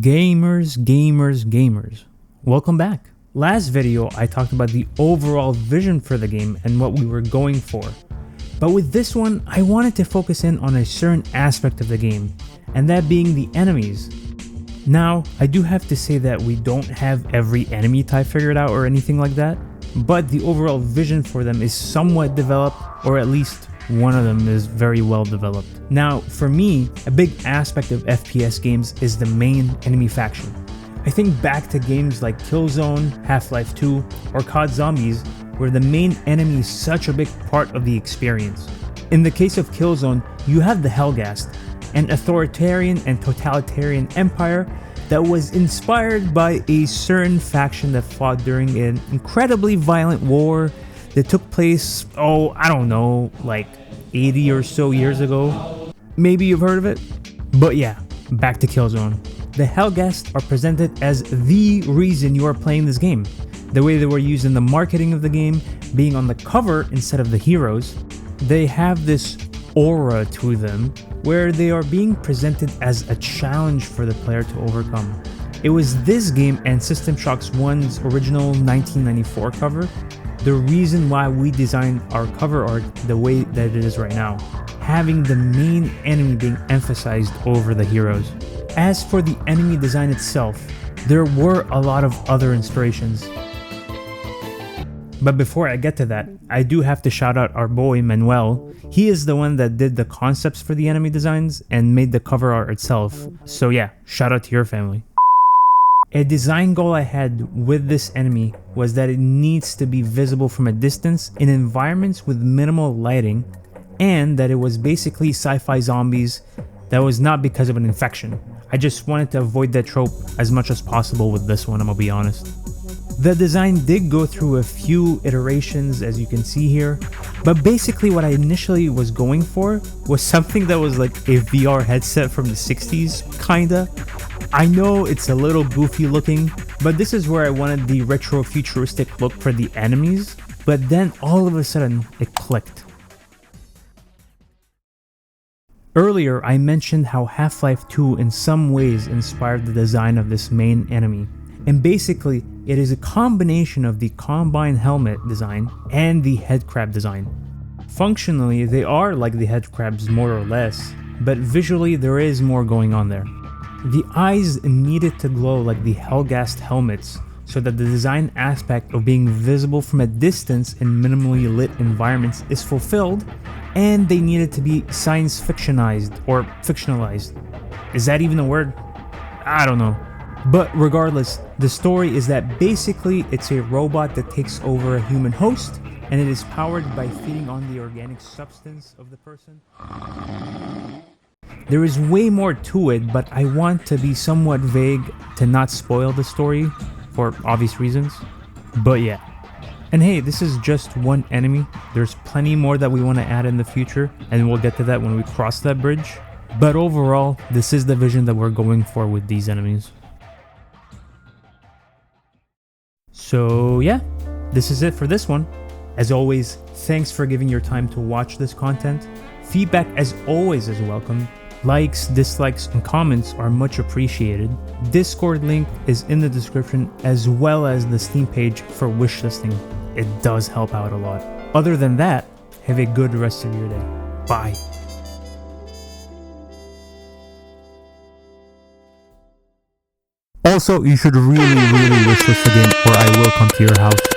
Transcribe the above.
Gamers, welcome back. Last video I talked about the overall vision for the game and what we were going for. But with this one, I wanted to focus in on a certain aspect of the game, and that being the enemies. Now, I do have to say that we don't have every enemy type figured out or anything like that, but the overall vision for them is somewhat developed, or at least one of them is very well developed. Now, for me, a big aspect of FPS games is the main enemy faction. I think back to games like Killzone, Half-Life 2, or COD Zombies, where the main enemy is such a big part of the experience. In the case of Killzone, you have the Helghast, an authoritarian and totalitarian empire that was inspired by a certain faction that fought during an incredibly violent war that took place, I don't know, like 80 or so years ago. Maybe you've heard of it? But yeah, back to Killzone. The Helghast are presented as the reason you are playing this game. The way they were used in the marketing of the game, being on the cover instead of the heroes, they have this aura to them where they are being presented as a challenge for the player to overcome. It was this game and System Shock's 1's original 1994 cover the reason why we designed our cover art the way that it is right now, having the main enemy being emphasized over the heroes. As for the enemy design itself, there were a lot of other inspirations. But before I get to that, I do have to shout out our boy Manuel. He is the one that did the concepts for the enemy designs and made the cover art itself. So yeah, shout out to your family. A design goal I had with this enemy was that it needs to be visible from a distance in environments with minimal lighting, and that it was basically sci-fi zombies that was not because of an infection. I just wanted to avoid that trope as much as possible with this one, I'm gonna be honest. The design did go through a few iterations, as you can see here, but basically what I initially was going for was something that was like a VR headset from the 60s, kinda. I know it's a little goofy looking, but this is where I wanted the retro futuristic look for the enemies, but then all of a sudden it clicked. Earlier I mentioned how Half-Life 2 in some ways inspired the design of this main enemy, and basically it is a combination of the Combine helmet design and the headcrab design. Functionally they are like the headcrabs more or less, but visually there is more going on there. The eyes needed to glow like the Helghast helmets so that the design aspect of being visible from a distance in minimally lit environments is fulfilled, and they needed to be science fictionized or fictionalized. Is that even a word? I don't know. But regardless, the story is that basically it's a robot that takes over a human host, and it is powered by feeding on the organic substance of the person. There is way more to it, but I want to be somewhat vague to not spoil the story for obvious reasons. But yeah. And hey, this is just one enemy. There's plenty more that we want to add in the future, and we'll get to that when we cross that bridge. But overall, this is the vision that we're going for with these enemies. So yeah, this is it for this one. As always, thanks for giving your time to watch this content. Feedback as always is welcome. Likes, dislikes, and comments are much appreciated. Discord link is in the description, as well as the Steam page for wishlisting. It does help out a lot. Other than that, have a good rest of your day. Bye. Also, you should really wishlist the game or I will come to your house.